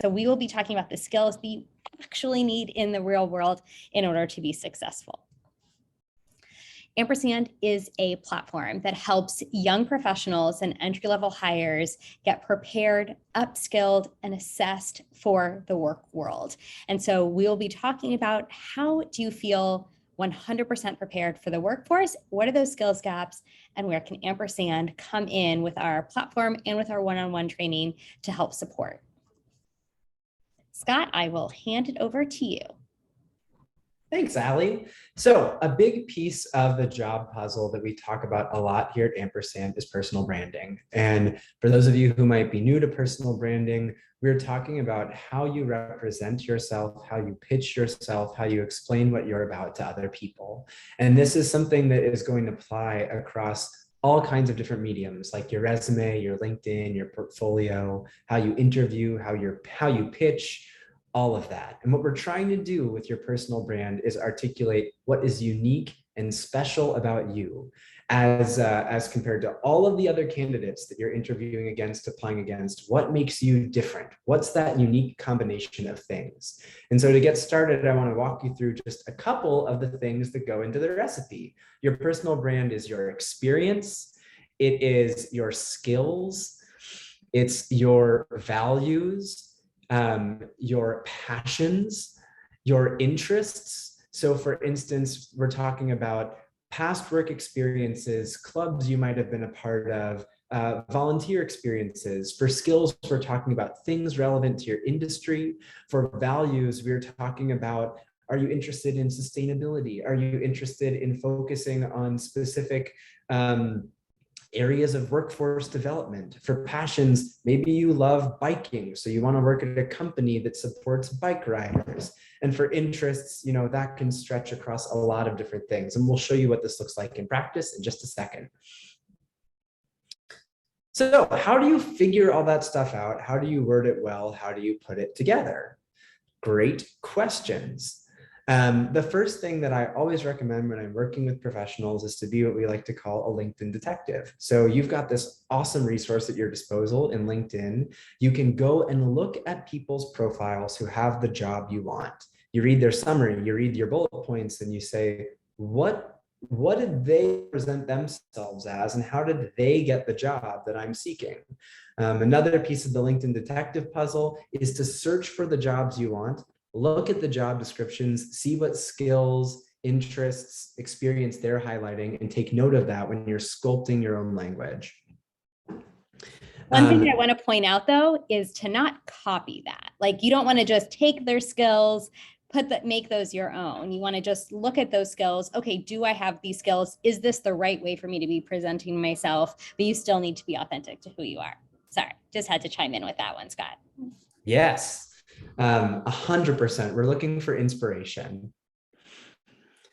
So we will be talking about the skills that you actually need in the real world in order to be successful. Ampersand is a platform that helps young professionals and entry-level hires get prepared, upskilled, and assessed for the work world. And so we'll be talking about how do you feel 100% prepared for the workforce? What are those skills gaps? And where can Ampersand come in with our platform and with our one-on-one training to help support? Scott, I will hand it over to you. Thanks, Allie. So a big piece of the job puzzle that we talk about a lot here at Ampersand is personal branding. And for those of you who might be new to personal branding, we're talking about how you represent yourself, how you pitch yourself, how you explain what you're about to other people. And this is something that is going to apply across all kinds of different mediums, like your resume, your LinkedIn, your portfolio, how you interview, how you pitch, all of that. And what we're trying to do with your personal brand is articulate what is unique and special about you as compared to all of the other candidates that you're interviewing against, applying against. What makes you different? What's that unique combination of things? And so to get started, I want to walk you through just a couple of the things that go into the recipe. Your personal brand is your experience. It is your skills. It's your values, your passions, your interests. So for instance, we're talking about past work experiences, clubs you might have been a part of, volunteer experiences. For skills, we're talking about things relevant to your industry. For values, we're talking about, are you interested in sustainability? Are you interested in focusing on specific areas of workforce development? For passions, maybe you love biking, so you want to work at a company that supports bike riders. And for interests, you know, that can stretch across a lot of different things. And we'll show you what this looks like in practice in just a second. So how do you figure all that stuff out? How do you word it well? How do you put it together? Great questions. The first thing that I always recommend when I'm working with professionals is to be what we like to call a LinkedIn detective. So you've got this awesome resource at your disposal in LinkedIn. You can go and look at people's profiles who have the job you want. You read their summary, you read your bullet points, and you say, what did they present themselves as, and how did they get the job that I'm seeking? Another piece of the LinkedIn detective puzzle is to search for the jobs you want. Look at the job descriptions, see what skills, interests, experience they're highlighting, and take note of that when you're sculpting your own language. One thing I want to point out, though, is to not copy that. Like, you don't want to just take their skills, make those your own. You want to just look at those skills. Okay, do I have these skills? Is this the right way for me to be presenting myself? But you still need to be authentic to who you are. Sorry, just had to chime in with that one, Scott. Yes. 100%. We're looking for inspiration.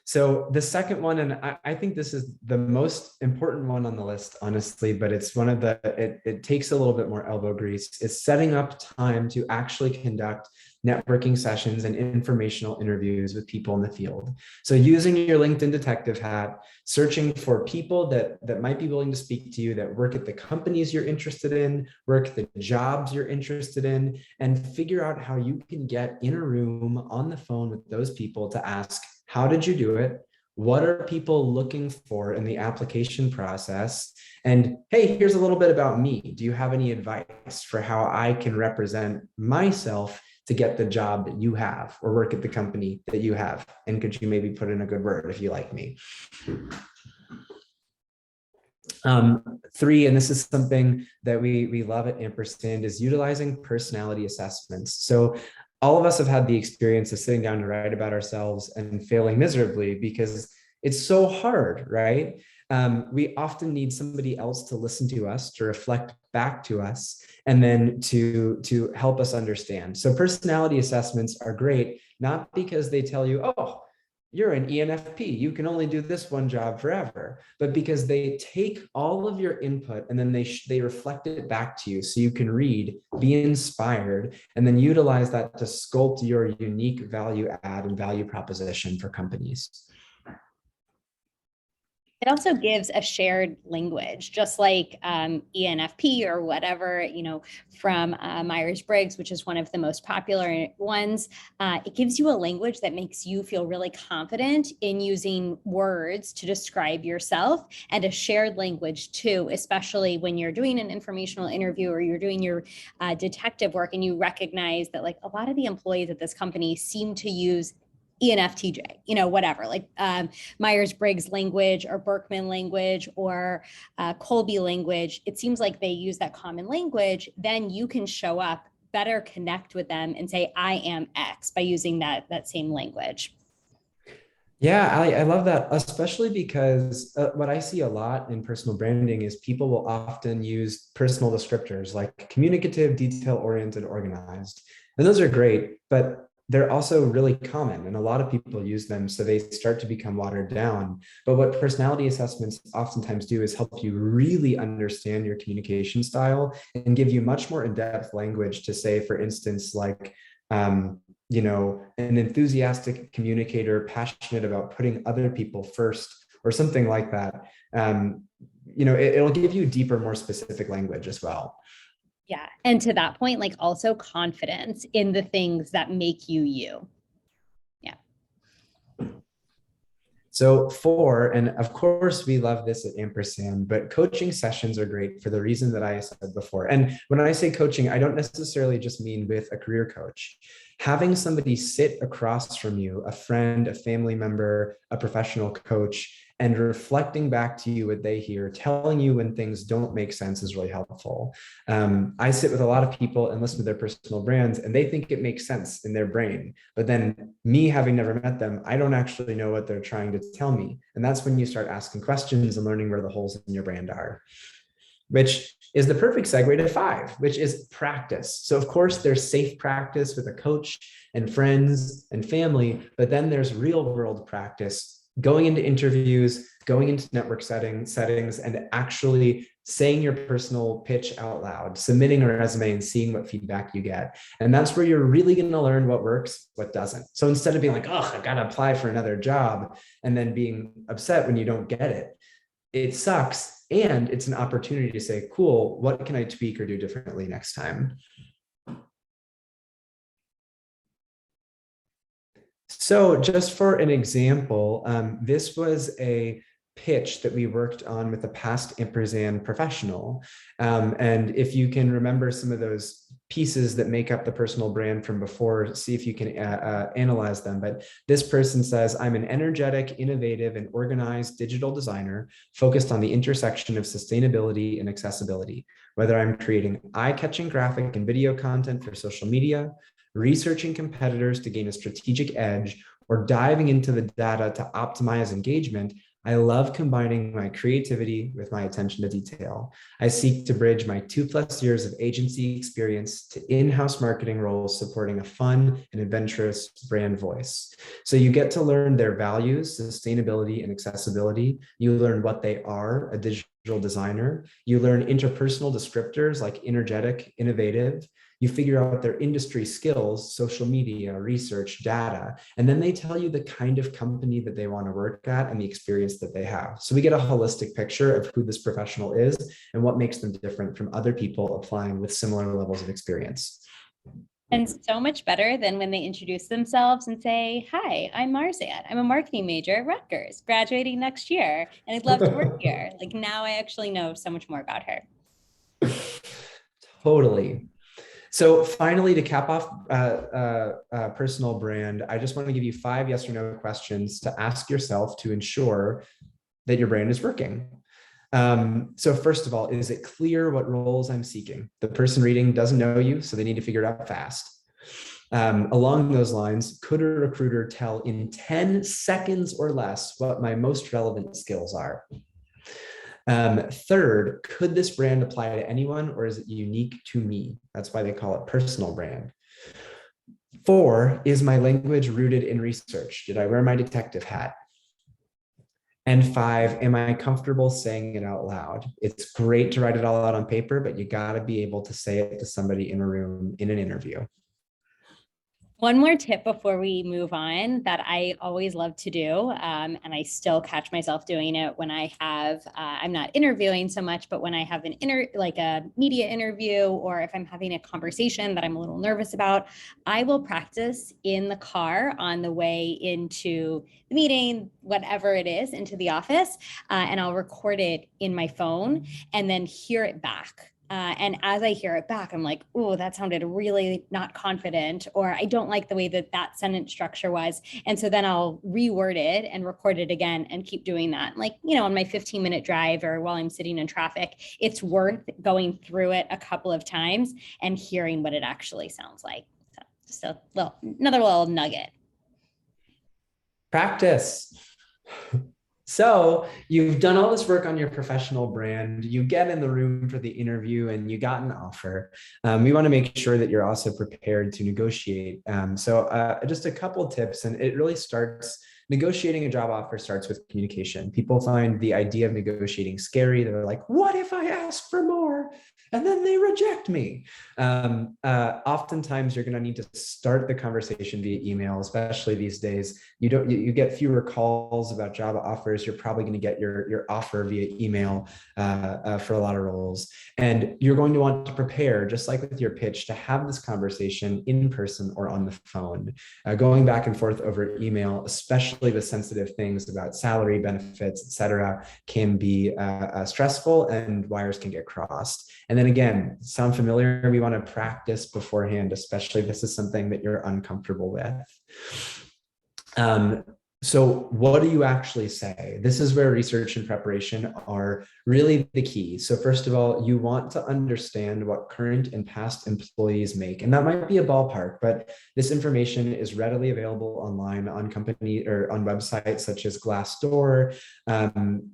So the second one, and I think this is the most important one on the list, honestly, but it's one of the, it takes a little bit more elbow grease, is setting up time to actually conduct networking sessions and informational interviews with people in the field. So using your LinkedIn detective hat, searching for people that might be willing to speak to you, that work at the companies you're interested in, work the jobs you're interested in, and figure out how you can get in a room on the phone with those people to ask, how did you do it? What are people looking for in the application process? And hey, here's a little bit about me. Do you have any advice for how I can represent myself to get the job that you have, or work at the company that you have? And could you maybe put in a good word if you like me? 3, and this is something that we love at Ampersand, is utilizing personality assessments. So all of us have had the experience of sitting down to write about ourselves and failing miserably because it's so hard, right? We often need somebody else to listen to us, to reflect back to us, and then to help us understand. So personality assessments are great, not because they tell you, oh, you're an ENFP, you can only do this one job forever, but because they take all of your input and then they reflect it back to you so you can read, be inspired, and then utilize that to sculpt your unique value add and value proposition for companies. It also gives a shared language, just like ENFP or whatever, from Myers-Briggs, which is one of the most popular ones. It gives you a language that makes you feel really confident in using words to describe yourself, and a shared language too, especially when you're doing an informational interview or you're doing your detective work and you recognize that like a lot of the employees at this company seem to use ENFTJ, whatever, like Myers-Briggs language or Berkman language or Colby language. It seems like they use that common language. Then you can show up, better connect with them and say, I am X by using that same language. Yeah, I love that, especially because what I see a lot in personal branding is people will often use personal descriptors like communicative, detail-oriented, organized. And those are great, but they're also really common and a lot of people use them, so they start to become watered down. But what personality assessments oftentimes do is help you really understand your communication style and give you much more in-depth language to say, for instance, like, an enthusiastic communicator, passionate about putting other people first, or something like that. It'll give you deeper, more specific language as well. Yeah. And to that point, like also confidence in the things that make you you. Yeah. So four, and of course we love this at Ampersand, but coaching sessions are great for the reason that I said before. And when I say coaching, I don't necessarily just mean with a career coach. Having somebody sit across from you, a friend, a family member, a professional coach, and reflecting back to you what they hear, telling you when things don't make sense is really helpful. I sit with a lot of people and listen to their personal brands, and they think it makes sense in their brain. But then me having never met them, I don't actually know what they're trying to tell me. And that's when you start asking questions and learning where the holes in your brand are, which is the perfect segue to five, which is practice. So of course there's safe practice with a coach and friends and family, but then there's real world practice, going into interviews, going into network settings, and actually saying your personal pitch out loud, submitting a resume and seeing what feedback you get. And that's where you're really going to learn what works, what doesn't. So instead of being like, oh, I've got to apply for another job, and then being upset when you don't get it, it sucks. And it's an opportunity to say, cool, what can I tweak or do differently next time? So just for an example, this was a pitch that we worked on with a past Ampersand professional. And if you can remember some of those pieces that make up the personal brand from before, see if you can analyze them. But this person says, I'm an energetic, innovative, and organized digital designer focused on the intersection of sustainability and accessibility. Whether I'm creating eye-catching graphic and video content for social media, researching competitors to gain a strategic edge, or diving into the data to optimize engagement, I love combining my creativity with my attention to detail. I seek to bridge my 2+ years of agency experience to in-house marketing roles supporting a fun and adventurous brand voice. So you get to learn their values, sustainability, and accessibility. You learn what they are, a digital designer. You learn interpersonal descriptors like energetic, innovative. You figure out their industry skills, social media, research, data, and then they tell you the kind of company that they want to work at and the experience that they have. So we get a holistic picture of who this professional is and what makes them different from other people applying with similar levels of experience. And so much better than when they introduce themselves and say, hi, I'm Marzan. I'm a marketing major at Rutgers, graduating next year, and I'd love to work here. Like now I actually know so much more about her. Totally. So finally, to cap off personal brand, I just want to give you 5 yes or no questions to ask yourself to ensure that your brand is working. So first of all, is it clear what roles I'm seeking? The person reading doesn't know you, so they need to figure it out fast. Along those lines, could a recruiter tell in 10 seconds or less what my most relevant skills are? Third, could this brand apply to anyone or is it unique to me? That's why they call it personal brand. 4, is my language rooted in research? Did I wear my detective hat? And 5, am I comfortable saying it out loud? It's great to write it all out on paper, but you got to be able to say it to somebody in a room in an interview. One more tip before we move on that I always love to do, and I still catch myself doing it when I have, I'm not interviewing so much, but when I have like a media interview, or if I'm having a conversation that I'm a little nervous about, I will practice in the car on the way into the meeting, whatever it is, into the office, and I'll record it in my phone and then hear it back. And as I hear it back, I'm like, oh, that sounded really not confident, or I don't like the way that that sentence structure was. And so then I'll reword it and record it again and keep doing that. Like, on my 15-minute drive or while I'm sitting in traffic, it's worth going through it a couple of times and hearing what it actually sounds like. So just another little nugget. Practice. So you've done all this work on your professional brand. You get in the room for the interview and you got an offer. We want to make sure that you're also prepared to negotiate. So just a couple tips, and it really starts. Negotiating a job offer starts with communication. People find the idea of negotiating scary. They're like, what if I ask for more and then they reject me? Oftentimes, you're going to need to start the conversation via email, especially these days. You get fewer calls about job offers. You're probably going to get your offer via email for a lot of roles. And you're going to want to prepare, just like with your pitch, to have this conversation in person or on the phone. Going back and forth over email, especially with sensitive things about salary, benefits, et cetera, can be stressful, and wires can get crossed. And then again, sound familiar? We want to practice beforehand, especially if this is something that you're uncomfortable with. So what do you actually say? This is where research and preparation are really the key. So first of all, you want to understand what current and past employees make. And that might be a ballpark, but this information is readily available online on company or on websites such as Glassdoor.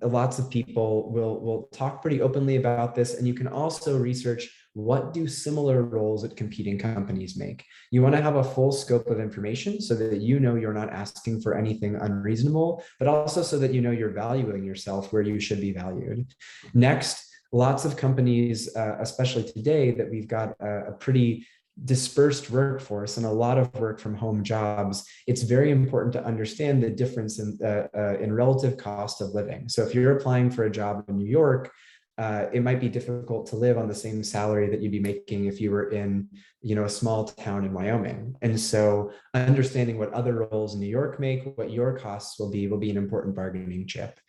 Lots of people will talk pretty openly about this. And you can also research, what do similar roles at competing companies make? You want to have a full scope of information so that you're not asking for anything unreasonable, but also so that you're valuing yourself where you should be valued. Next, lots of companies, especially today, that we've got a pretty dispersed workforce and a lot of work from home jobs, it's very important to understand the difference in relative cost of living. So if you're applying for a job in New York, it might be difficult to live on the same salary that you'd be making if you were in, a small town in Wyoming. And so understanding what other roles in New York make, what your costs will be an important bargaining chip.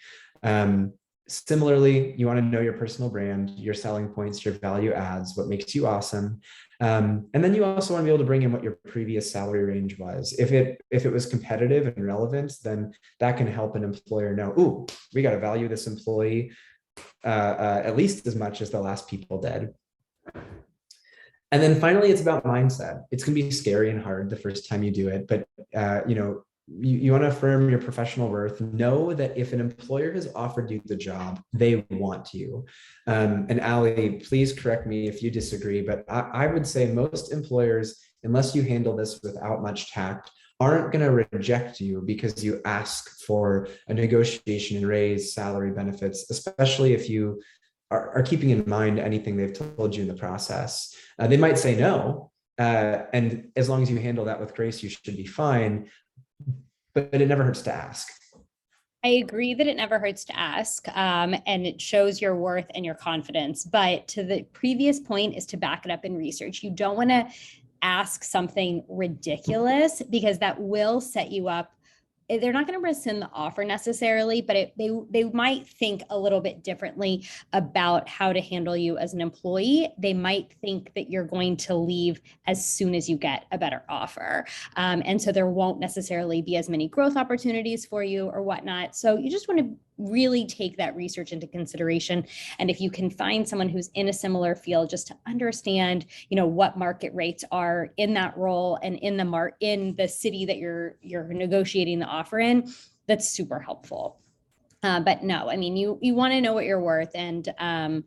Similarly, you want to know your personal brand, your selling points, your value adds, what makes you awesome. And then you also want to be able to bring in what your previous salary range was. If it was competitive and relevant, then that can help an employer know, ooh, we got to value this employee at least as much as the last people did. And then finally, it's about mindset. It's going to be scary and hard the first time you do it, but you want to affirm your professional worth. Know that if an employer has offered you the job, they want you. And Ali, please correct me if you disagree, but I would say most employers, unless you handle this without much tact, aren't going to reject you because you ask for a negotiation and raise salary, benefits, especially if you are keeping in mind anything they've told you in the process. They might say no, and as long as you handle that with grace, you should be fine, but it never hurts to ask. I agree that it never hurts to ask, and it shows your worth and your confidence. But to the previous point is to back it up in research. You don't want to ask something ridiculous because that will set you up. They're not going to rescind the offer necessarily, but they might think a little bit differently about how to handle you as an employee. They might think that you're going to leave as soon as you get a better offer. And so there won't necessarily be as many growth opportunities for you or whatnot. So you just want to really take that research into consideration. And if you can find someone who's in a similar field, just to understand, what market rates are in that role and in the city that you're negotiating the offer in, that's super helpful. But no, I mean, you want to know what you're worth, and to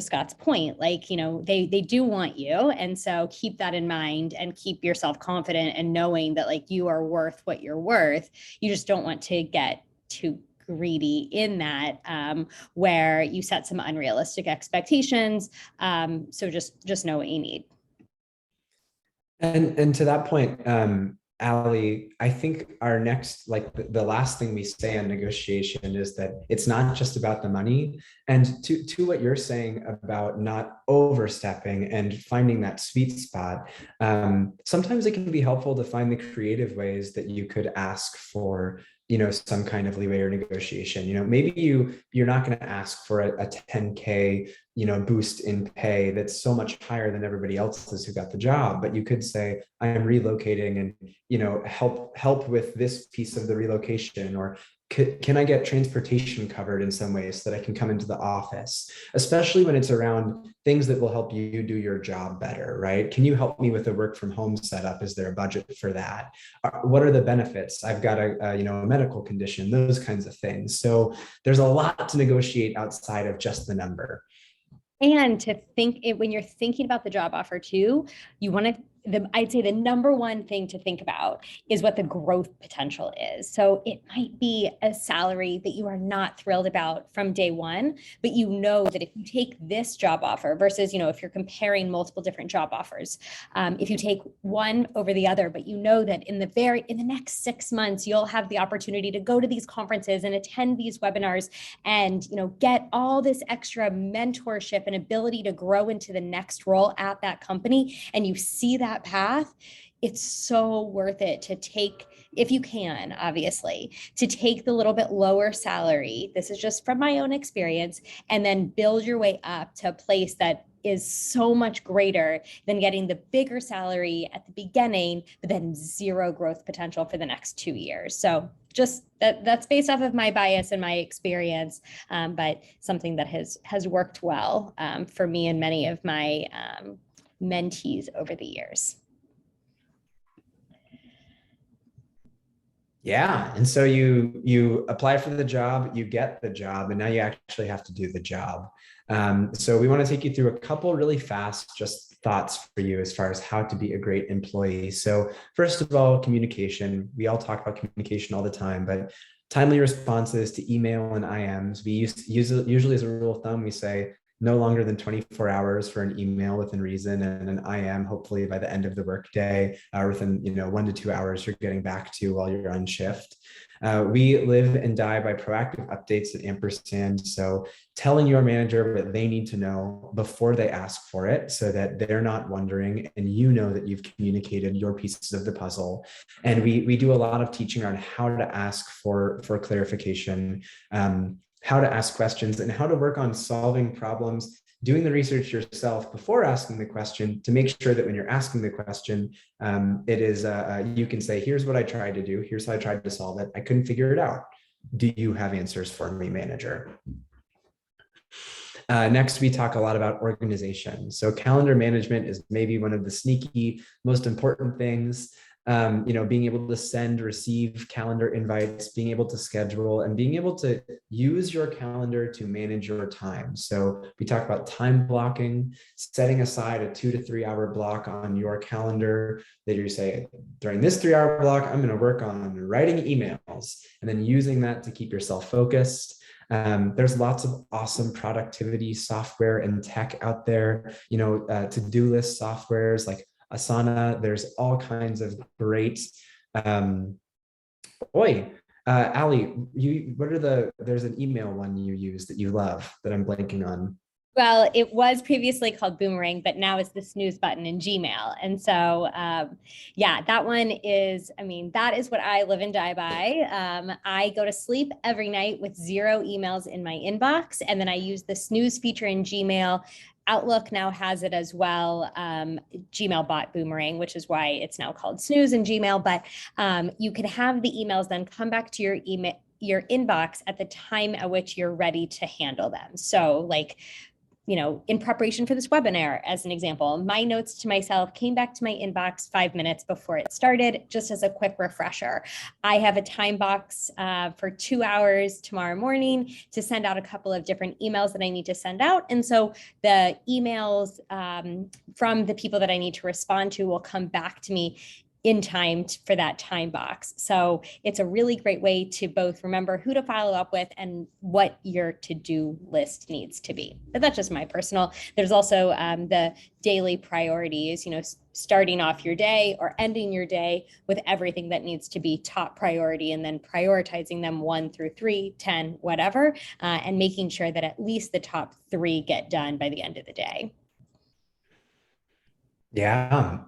Scott's point, they do want you, and so keep that in mind and keep yourself confident and knowing that you are worth what you're worth. You just don't want to get too greedy in that, where you set some unrealistic expectations. So just know what you need. And to that point, Ali, I think our next, like the last thing we say on negotiation is that it's not just about the money. And to what you're saying about not overstepping and finding that sweet spot, sometimes it can be helpful to find the creative ways that you could ask for, some kind of leeway or negotiation. Maybe you're not going to ask for a 10K boost in pay that's so much higher than everybody else's who got the job, but you could say, I am relocating, and help with this piece of the relocation, or can I get transportation covered in some ways so that I can come into the office, especially when it's around things that will help you do your job better, right? Can you help me with the work from home setup? Is there a budget for that? What are the benefits? I've got a medical condition, those kinds of things. So there's a lot to negotiate outside of just the number. And to think it, when you're thinking about the job offer too, you want to, I'd say the number one thing to think about is what the growth potential is. So it might be a salary that you are not thrilled about from day one, but you know that if you take this job offer versus, if you're comparing multiple different job offers, if you take one over the other, but you know that in the next 6 months, you'll have the opportunity to go to these conferences and attend these webinars and, get all this extra mentorship and ability to grow into the next role at that company. And you see that path, it's so worth it to take, if you can, obviously, to take the little bit lower salary. This is just from my own experience, and then build your way up to a place that is so much greater than getting the bigger salary at the beginning, but then zero growth potential for the next 2 years. So just that's based off of my bias and my experience, but something that has worked well for me and many of my mentees over the years. Yeah. And so you apply for the job, you get the job, and now you actually have to do the job. So we want to take you through a couple really fast just thoughts for you as far as how to be a great employee. So first of all, communication. We all talk about communication all the time, but timely responses to email and IMs. We usually as a rule of thumb, we say no longer than 24 hours for an email within reason, and an IM hopefully by the end of the workday, within 1 to 2 hours you're getting back to while you're on shift. We live and die by proactive updates at Ampersand. So telling your manager what they need to know before they ask for it, so that they're not wondering and that you've communicated your pieces of the puzzle. And we do a lot of teaching on how to ask for clarification, how to ask questions, and how to work on solving problems, doing the research yourself before asking the question, to make sure that when you're asking the question, it is you can say, here's what I tried to do, here's how I tried to solve it, I couldn't figure it out. Do you have answers for me, manager? Next, we talk a lot about organization. So calendar management is maybe one of the sneaky, most important things. Being able to send, receive calendar invites, being able to schedule, and being able to use your calendar to manage your time. So we talk about time blocking, setting aside a 2 to 3 hour block on your calendar that you say, during this 3 hour block, I'm going to work on writing emails, and then using that to keep yourself focused. There's lots of awesome productivity software and tech out there, to-do list softwares like Asana. There's all kinds of great, Ali, there's an email one you use that you love that I'm blanking on. Well, it was previously called Boomerang, but now it's the snooze button in Gmail. And so, yeah, that one is, that is what I live and die by. I go to sleep every night with 0 emails in my inbox, and then I use the snooze feature in Gmail. Outlook now has it as well. Gmail bought Boomerang, which is why it's now called Snooze in Gmail. But you can have the emails then come back to your inbox at the time at which you're ready to handle them. So like, in preparation for this webinar, as an example, my notes to myself came back to my inbox 5 minutes before it started, just as a quick refresher. I have a time box for 2 hours tomorrow morning to send out a couple of different emails that I need to send out. And so the emails from the people that I need to respond to will come back to me in time for that time box. So it's a really great way to both remember who to follow up with and what your to-do list needs to be. But that's just my personal. There's also the daily priorities, starting off your day or ending your day with everything that needs to be top priority, and then prioritizing them 1 through 3, 10, whatever, and making sure that at least the top 3 get done by the end of the day. Yeah,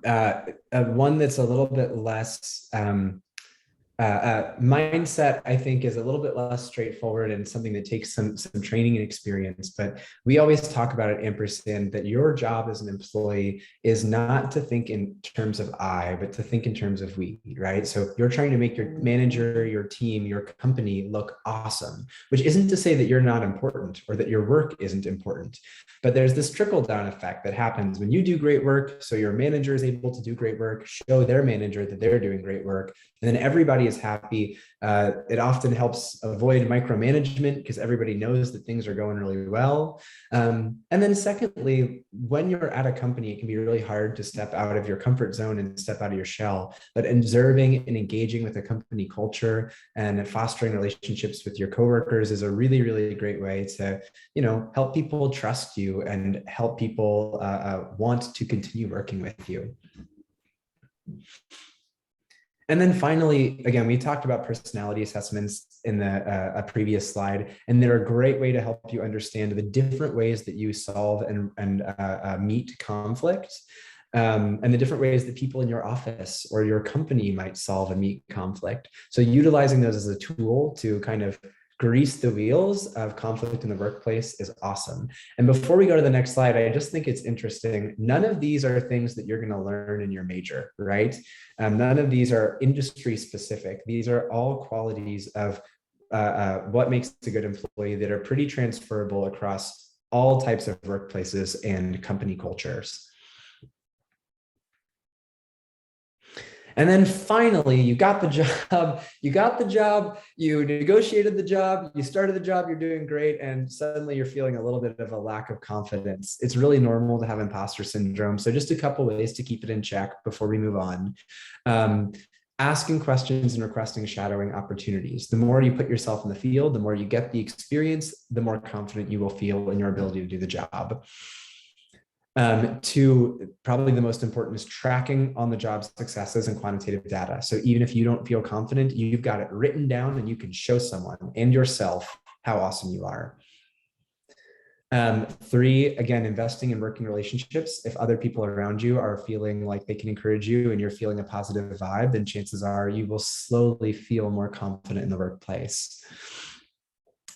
one that's a little bit less mindset, I think, is a little bit less straightforward and something that takes some training and experience. But we always talk about at Ampersand that your job as an employee is not to think in terms of I, but to think in terms of we, right? So you're trying to make your manager, your team, your company look awesome, which isn't to say that you're not important or that your work isn't important. But there's this trickle down effect that happens when you do great work. So your manager is able to do great work, show their manager that they're doing great work, and then everybody is happy. It often helps avoid micromanagement because everybody knows that things are going really well. And then secondly, when you're at a company, it can be really hard to step out of your comfort zone and step out of your shell. But observing and engaging with a company culture and fostering relationships with your coworkers is a really, really great way to, help people trust you and help people want to continue working with you. And then finally, again, we talked about personality assessments in a previous slide, and they're a great way to help you understand the different ways that you solve and meet conflict, and the different ways that people in your office or your company might solve and meet conflict. So utilizing those as a tool to kind of grease the wheels of conflict in the workplace is awesome. And before we go to the next slide, I just think it's interesting. None of these are things that you're going to learn in your major, right? None of these are industry specific. These are all qualities of what makes a good employee that are pretty transferable across all types of workplaces and company cultures. And then finally, you got the job, you negotiated the job, you started the job, you're doing great, and suddenly you're feeling a little bit of a lack of confidence. It's really normal to have imposter syndrome. So just a couple ways to keep it in check before we move on. Asking questions and requesting shadowing opportunities. The more you put yourself in the field, the more you get the experience, the more confident you will feel in your ability to do the job. Two, probably the most important is tracking on the job successes and quantitative data. So even if you don't feel confident, you've got it written down and you can show someone and yourself how awesome you are. Three, again, investing in working relationships. If other people around you are feeling like they can encourage you and you're feeling a positive vibe, then chances are you will slowly feel more confident in the workplace.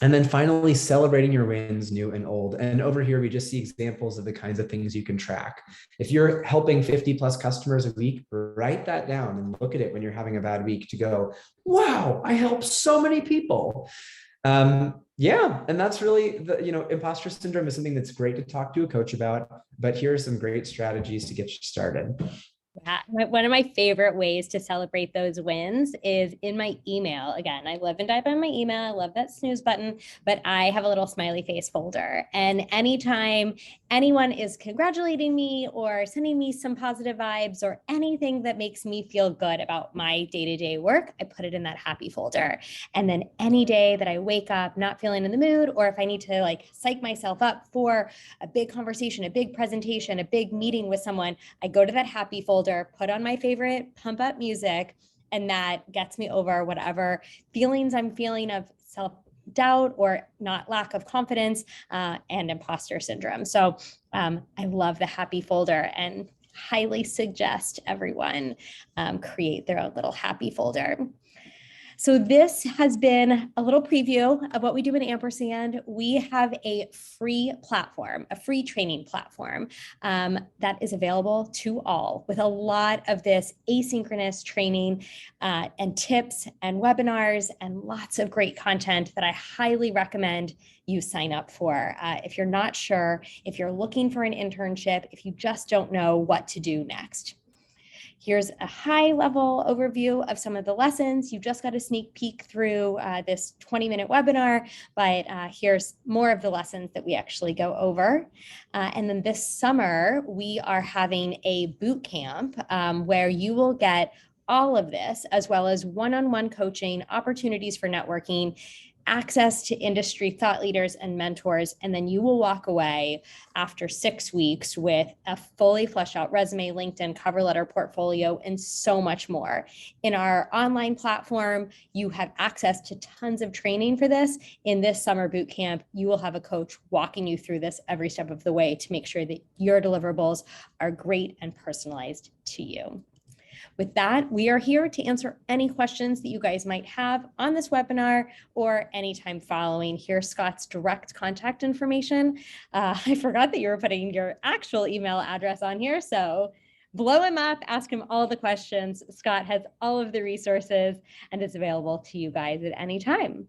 And then finally, celebrating your wins, new and old. And over here, we just see examples of the kinds of things you can track. If you're helping 50 plus customers a week, write that down and look at it when you're having a bad week to go, wow, I helped so many people. Yeah, and that's really imposter syndrome is something that's great to talk to a coach about, but here are some great strategies to get you started. Yeah, one of my favorite ways to celebrate those wins is in my email. Again, I live and die by my email. I love that snooze button, but I have a little smiley face folder. And anytime anyone is congratulating me or sending me some positive vibes or anything that makes me feel good about my day-to-day work, I put it in that happy folder. And then any day that I wake up not feeling in the mood, or if I need to psych myself up for a big conversation, a big presentation, a big meeting with someone, I go to that happy folder, put on my favorite pump up music, and that gets me over whatever feelings I'm feeling of self-doubt or not lack of confidence and imposter syndrome. So I love the happy folder and highly suggest everyone create their own little happy folder. So this has been a little preview of what we do in Ampersand. We have a free platform, a free training platform that is available to all with a lot of this asynchronous training and tips and webinars and lots of great content that I highly recommend you sign up for. If you're not sure, if you're looking for an internship, if you just don't know what to do next. Here's a high level overview of some of the lessons. You just got a sneak peek through this 20-minute webinar, but here's more of the lessons that we actually go over. And then this summer, we are having a boot camp where you will get all of this, as well as one-on-one coaching, opportunities for networking, access to industry thought leaders and mentors, and then you will walk away after 6 weeks with a fully fleshed out resume, LinkedIn, cover letter, portfolio, and so much more. In our online platform, you have access to tons of training for this. In this summer boot camp, you will have a coach walking you through this every step of the way to make sure that your deliverables are great and personalized to you. With that, we are here to answer any questions that you guys might have on this webinar or anytime following. Here's Scott's direct contact information. I forgot that you were putting your actual email address on here, so blow him up, ask him all the questions. Scott has all of the resources and is available to you guys at any time.